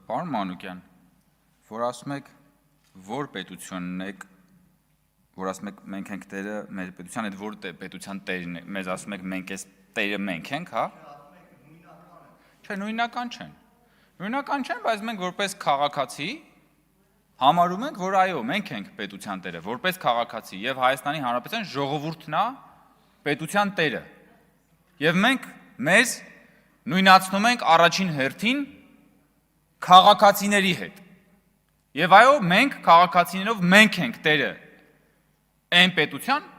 Պարոն Մանուկյան, որ ասում եք, որ պետությունն եք, որ ասում եք մենք ենք տերը մեր պետության, այդ որ պետության տերն է, մեզ ասում եք մենք այս տերը մենք ենք, հա? Չէ, նույնական չեն, բայց մենք որպես քաղաքացի համարում ենք, որ այո, մենք ենք պետության տերը, որպես քաղաքացի եւ Հայաստանի Հանրապետության ժողովուրդն է պետության տերը։ Եվ մենք մեզ նույնացնում ենք առաջին հերթին քաղաքացիների հետ։ Եվ այո, մենք քաղաքացիներով մենք ենք տերը այն պետության,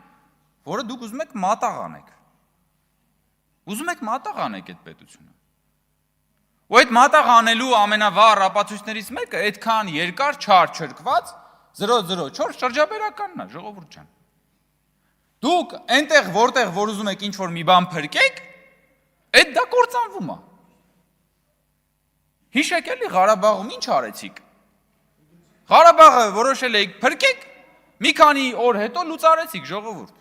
որը դուք ուզում եք մատաղ անեք։ Ուզում եք մատաղ անեք այդ պետությունը։ Ու այդ մատաղ անելու ամենավառ ապացույցներից մեկը այդքան երկար չար չրկված 004 շրջաբերականն է, ժողովուրդ ջան։ Դուք այնտեղ որտեղ որ ուզում եք ինչ-որ մի բան փրկեք, այդ դա կործանվում է։ Հիշեք էլի Ղարաբաղում ինչ արեցիք։ Ղարաբաղը որոշել եք փրկեք, մի քանի օր հետո լուծարեցիք, ժողովուրդ։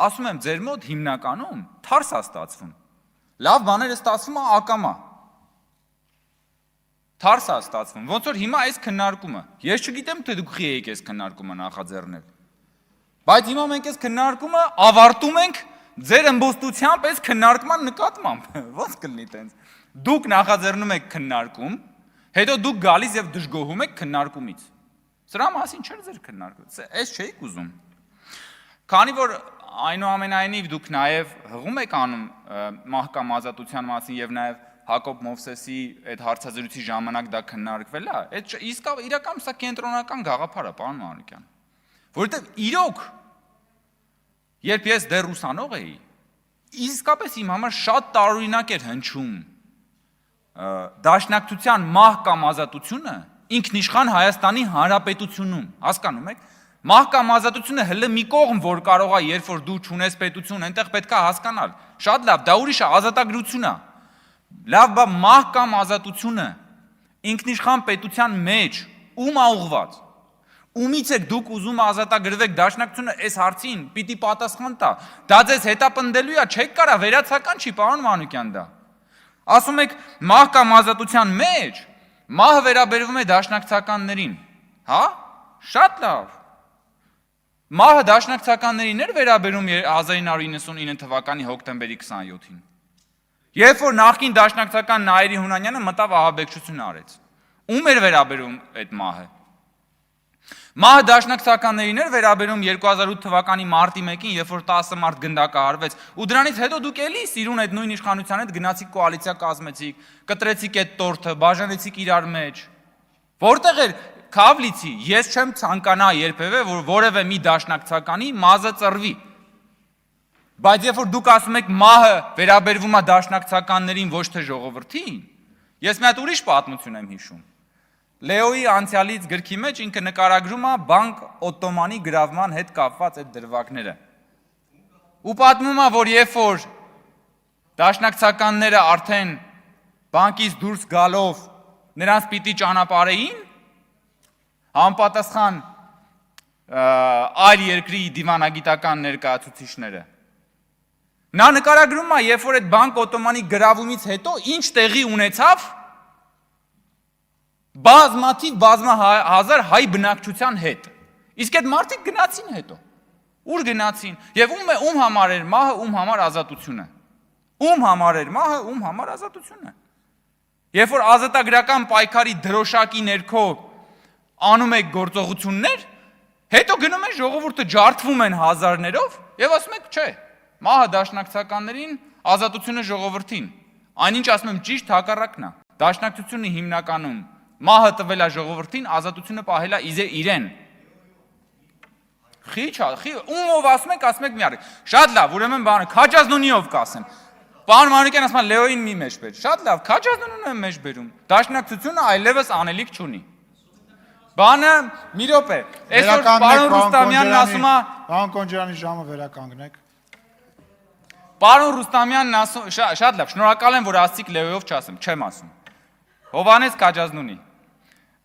Ասում եմ, ձեր մոտ հիմնականում թարս է ստացվում։ Լավ բաները ստացվում է ակամա։ Թարս է ստացվում։ Ոնց որ հիմա այս քննարկումը։ Ես չգիտեմ թե դուք խի եք այս քննարկումը նախաձեռնել։ Բայց հիմա մենք այս քննարկումը ավարտում ենք ձեր ըմբոստությամբ այս քննարկման նկատմամբ։ Ոնց կլինի տենց։ Դուք նախաձեռնում եք քննարկում, հետո դուք գալիս եւ դժգոհում եք քննարկումից։ Սրա մասին չէր ձեր քննարկումը։ Այս չէիք ուզում։ Քանի որ այնուամենայնիվ դուք նաև հղում եք անում մահկամ ազատության մասին եւ նաև Հակոբ Մովսեսի այդ հարցազրույցի ժամանակ դա քննարկվել է, այդ իսկավ իրական սա կենտրոնական գաղափար է, պարոն Մանուկյան։ Որովհետեւ իրոք երբ ես դեռ ուսանող էի, իսկապես իմ համար շատ տարօրինակ էր հնչում դաշնակցության մահկամ ազատությունը ինքնիշխան Հայաստանի Հանրապետությունում, հասկանում եք։ Մահկամ ազատությունը հələ մի կողմ որ կարող է, երբ որ դու չունես պետություն, այնտեղ պետք է հասկանալ։ Շատ լավ, դա ուրիշ է, ազատագրություն է։ Լավ, բա մահկամ ազատությունը ինքնիշխան պետության մեջ ում է ուղղված։ Ումից եք դուք ուզում ազատագրվեք դաշնակցությունը այս հարցին պիտի պատասխան տա։ Դա ձեզ հետապնդելու է, չեք կարա վերացական չի, պարոն Մանուկյան դա։ Ասում եք մահկամ ազատության մեջ մահը վերաբերվում է դաշնակցականներին, հա? Շատ լավ։ Մահը դաշնակցականներին էր վերաբերում 1999 թվականի հոկտեմբերի 27-ին։ Երբ որ նախկին դաշնակցական Նայիրի Հունանյանը մտավ ահաբեկչություն արեց։ Ում էր վերաբերում այդ մահը։ Մահը դաշնակցականներին էր վերաբերում 2008 թվականի մարտի 1-ին, երբ որ 10 մարդ գնդակահարվեց, ու դրանից հետո դուք էլի սիրուն այդ նույն իշխանության հետ գնացիք կոալիցիա կազմեցիք, կտրեցիք այդ տորթը, բաժանեցիք իրար մեջ։ Որտեղ էր Քավլիցի, ես չեմ ցանկանա երբևէ, որ որևէ մի դաշնակցականի մազը ծռվի։ Բայց երբ որ դուք ասում եք մահը վերաբերվում է դաշնակցականներին, ոչ թե ժողովրդին, ես մի հատ ուրիշ պատմություն եմ հիշում։ Լեոյի անցյալից գրքի մեջ ինքը նկարագրում է բանկ Օտոմանի գրավման հետ կապված այդ դրվագները։ Ու պատմում է, որ երբ որ դաշնակցականները արդեն բանկից դուրս գալով նրանց պիտի ճանապարհեին, համապատասխան այլ երկրի դիվանագիտական ներկայացուցիչները։ Նա նկարագրում է, երբ որ այդ բանկ Օտոմանի գրավումից հետո ինչ տեղի ունեցավ բազմահազար հայ բնակչության հետ։ Իսկ այդ մարդիկ գնացին հետո։ Ուր գնացին։ Եվ ում համար էր մահը, ում համար ազատությունը։ Ում համար էր մահը, ում համար ազատությունը։ Երբ որ ազատագրական պայքարի դրոշակի ներքո անում եք գործողություններ, հետո գնում են ժողովուրդը ջարդվում են հազարներով եւ ասում եք, չէ, մահը դաշնակցականներին, ազատությունը ժողովրդին։ Այնինչ ասում եմ ճիշտ հակառակն է։ Դաշնակցությունը հիմնականում մահը տվել է ժողովրդին, ազատությունը պահել է իրեն։ Ումով ասում եք մի արեք։ Շատ լավ, ուրեմն բանը Քաջազնունիով կասեմ։ Պարոն Մանուկյան ասում է Լեոյին մի մեջ բեր։ Շատ լավ, Քաջազնունին եմ մեջ բերում։ Դաշնակցությունը այլևս անելիք չունի։ Բանը մի րոպե։ Այսօր պարոն Ռուստամյանն ասում է, պարոն Կոնջարյանի ժամը վերականգնեք։ Պարոն Ռուստամյանն ասում, շատ լավ, շնորհակալ եմ, որ ասցիք Լեոյով չասեմ, չեմ ասում։ Հովհաննես Քաջազնունի։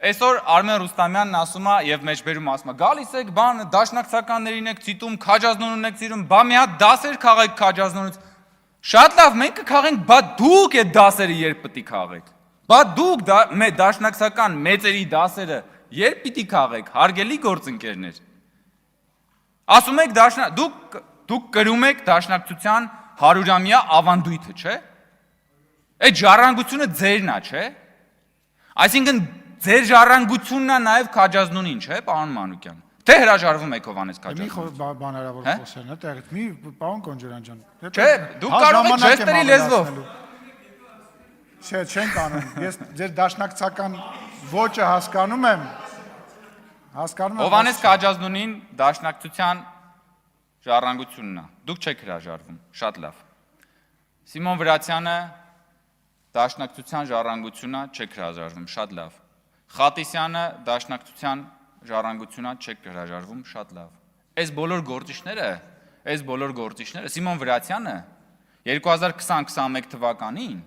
Այսօր Արմեն Ռուստամյանն ասում է եւ մեջբերում ասում է. «Գալիս եք, բան դաշնակցականներին եք ցիտում, Քաջազնունին եք ցիրում, բա մի հատ դասեր քաղեք Քաջազնունից»։ Շատ լավ, մենք կքաղենք, բա դուք այդ դասերը երբ պետք է քաղեք։ Բա դուք մեր դաշնակցական մեծերի դասերը երբ պիտի քաղեք, հարգելի գործընկերներ։ Ասում եք դուք կրում եք դաշնակցության 100-ամյա ավանդույթը, չէ՞։ Այդ ժառանգությունը ձերն է, չէ՞։ Այսինքն ձեր ժառանգությունն է նաև Քաջազնունին, չէ՞, պարոն Մանուկյան։ Թե հրաժարվում եք Հովհաննես Մի Քաջազնունին։ բանարավոր խոսեն, այդտեղից մի պարոն Կոնջարյան ջան։ Չէ, դուք կարող եք ժեստերի լեզվով։ Չէ, չենք անում։ Ես ձեր դաշնակցական ոճը հասկանում եմ։ Հովհաննես Քաջազնունին դաշնակցության ժառանգությունն է։ Դուք չեք հրաժարվում, շատ լավ։ Սիմոն Վրացյանը դաշնակցության ժառանգությունն է, չեք հրաժարվում, շատ լավ։ Խատիսյանը դաշնակցության ժառանգությունն է, չեք հրաժարվում, շատ լավ։ Այս բոլոր գործիչները, Սիմոն Վրացյանը 2020-21 թվականին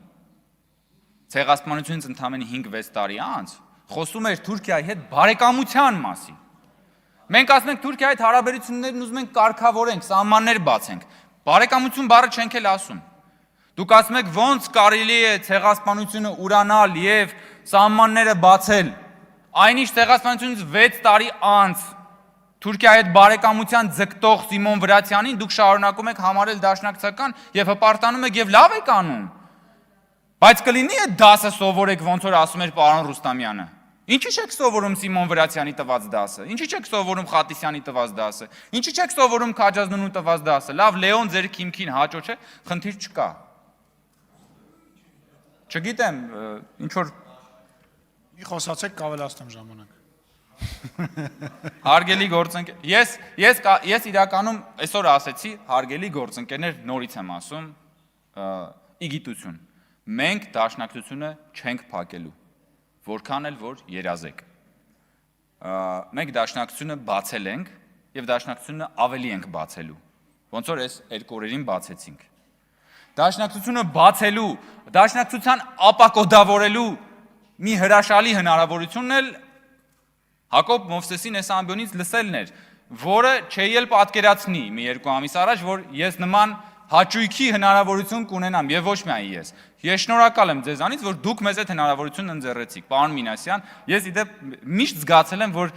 ցեղասպանությունից ընդամենը 5-6 տարի անց խոսում էր Թուրքիայի հետ բարեկամության մասին։ Մենք ասում ենք Թուրքիայի հետ հարաբերություններն ուզում ենք կարգավորենք, սահմաններ բացենք։ Բարեկամություն բառը չենք էլ ասում։ Դուք ասում եք ոնց կարելի է ցեղասպանությունը ուրանալ եւ սահմանները բացել։ Այնիշ ցեղասպանությունից 6 տարի անց Թուրքիայի հետ բարեկամության ձգտող Սիմոն Վրացյանին դուք շարունակում եք համարել դաշնակցական եւ հպարտանում եք եւ լավ եք անում։ Բայց կլինի այդ դասը սովորեք ոնց որ ասում էր պարոն Ռուստամյանը։ Ինչի՞ չեք սովորում Սիմոն Վրացյանի տված դասը։ Ինչի՞ չեք սովորում Խատիսյանի տված դասը։ Ինչի՞ չեք սովորում Քաջազնունու տված դասը։ Լավ, Լեոն ձեր քիմքին հաճո չէ, խնդիր չկա։ Չգիտեմ, ինչ որ Մի խոսացեք կավելացնեմ ժամանակ։ Հարգելի գործընկեր, ես իրականում այսօր ասեցի, հարգելի գործընկերներ, նորից եմ ասում, իգիտություն։ Մենք դաշնակցությունը չենք փակելու, որքան էլ որ երազեք։ Մենք դաշնակցությունը բացել ենք եւ դաշնակցությունը ավելի ենք բացելու։ Ոնց որ այս երկու օրերին բացեցինք։ Դաշնակցությունը բացելու, դաշնակցության ապակոդավորելու մի հրաշալի հնարավորությունն էլ Հակոբ Մովսեսին այս ամբյոնից լսելն էր, որը չէի էլ պատկերացնի մի 2 ամիս առաջ, որ ես նման հաճույքի հնարավորություն կունենամ եւ ոչ միայն ես։ Ես շնորհակալ եմ ձեզանից, որ դուք մեզ այդ հնարավորությունն ընձեռեցիք, պարոն Մինասյան։ Ես իդեպ միշտ զգացել եմ, որ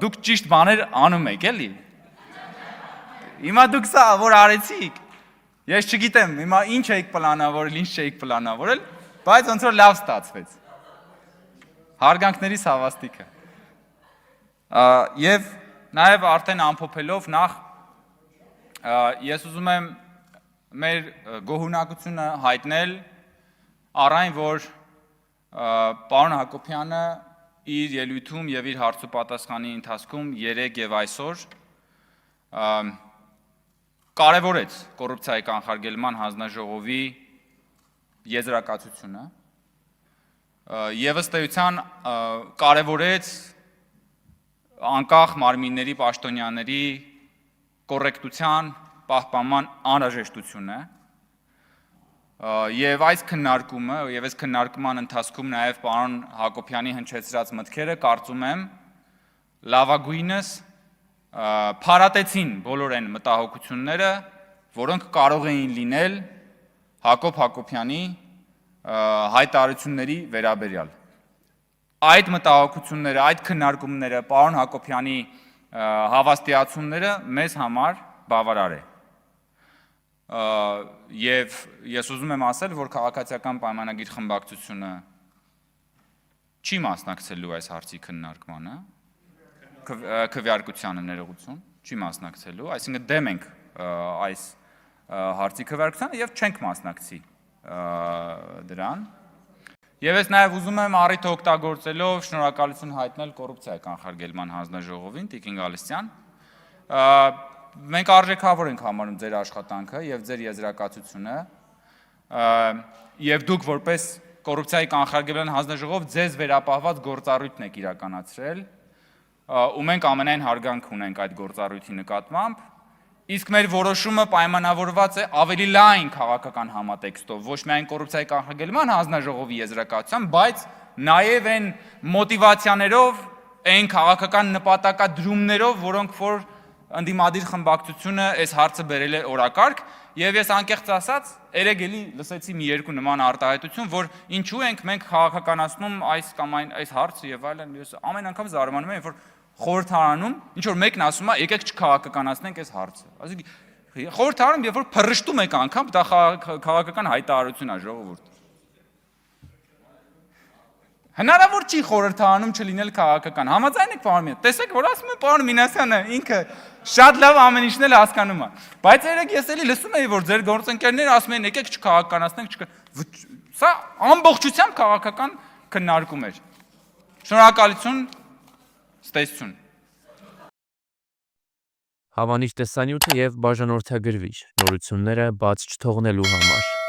դուք ճիշտ բաներ անում եք, էլի։ Հիմա դուք սա որ արեցիք։ Ես չգիտեմ, հիմա ինչ եք պլանավորել, ինչ չէիք պլանավորել, բայց ոնց որ լավ ստացվեց։ Հարգանքներիս հավաստիքը։ Եվ նաև արդեն ամփոփելով նախ ես ուզում եմ մեր գոհունակությունը հայտնել առ այն, որ պարոն Հակոբյանը իր ելույթում եւ իր հարցուպատասխանի ընթացքում 3 եւ այսօր կարևորեց կոռուպցիայի կանխարգելման հանձնաժողովի եզրակացությունը եւ ըստ էության կարևորեց անկախ մարմինների պաշտոնյաների կոռեկտության պահպանման անհրաժեշտությունը եւ այս քննարկումը եւ այս քննարկման ընթացքում նաեւ պարոն Հակոբյանի հնչեցրած մտքերը կարծում եմ լավագույնս փարատեցին բոլոր այն մտահոգությունները, որոնք կարող էին լինել Հակոբ Հակոբյանի հայտարարությունների վերաբերյալ։ Այդ մտահոգությունները, այդ քննարկումները, պարոն Հակոբյանի հավաստիացումները մեզ համար բավարար է։ Եվ ես ուզում եմ ասել, որ քաղաքացիական պայմանագիր խմբակցությունը չի մասնակցելու այս հարցի քննարկմանը, քվեարկությանը ներողություն, չի մասնակցելու, այսինքն դեմ ենք այս հարցի քվեարկությանը եւ չենք մասնակցի դրան։ Եվ ես նաև ուզում եմ առիթը օգտագործելով շնորհակալություն հայտնել կոռուպցիայի կանխարգելման հանձնաժողովին, Տիկին Գալստյան։ Մենք արժեքավոր ենք համարում ձեր աշխատանքը եւ ձեր եզրակացությունը, եւ դուք որպես կոռուպցիայի կանխարգելման հանձնաժողով ձեզ վերապահված գործառույթն եք իրականացրել, ու մենք ամենայն հարգանք ունենք այդ գործառույթի նկատմամբ, իսկ մեր որոշումը պայմանավորված է ավելի լայն քաղաքական համատեքստով, ոչ միայն կոռուպցիայի կանխարգելման հանձնաժողովի եզրակացությամբ, բայց նաև այն մոտիվացիաներով, այն քաղաքական նպատակադրումներով, որոնք որ ընդդիմադիր խմբակցությունը այս հարցը բերել է օրակարգ, եւ ես անկեղծ ասած, երեք էլի լսեցի մի երկու նման արտահայտություն, որ ինչու ենք մենք քաղաքականացնում այս կամ այս հարցը եւ այլն, ես ամեն անգամ զարմանում եմ, երբ որ խորհրդարանում ինչ որ մեկն ասում է, եկեք չքաղաքականացնենք այս հարցը։ Այսինքն խորհրդարանում երբ որ փռշտում եք անգամ, դա քաղաքական հայտարարություն է, ժողովուրդ։ Հնարավոր չի խորհրդարանում չլինել քաղաքական։ Համաձայն եք պարոն Մինասյան։ Տեսեք, որ ասում են պարոն Մինասյանը ինքը շատ լավ ամեն ինչն էլ հասկանում է։ Բայց երեք ես էլի լսում էի, որ ձեր գործընկերները ասում են եկեք չքաղաքականացնենք, Սա ամբողջությամբ քաղաքական քննարկում էր։ Շնորհակալություն, ստեսություն։ Հավանիր տեսանյութը եւ բաժանորդագրվիր նորությունները բաց չթողնելու համար։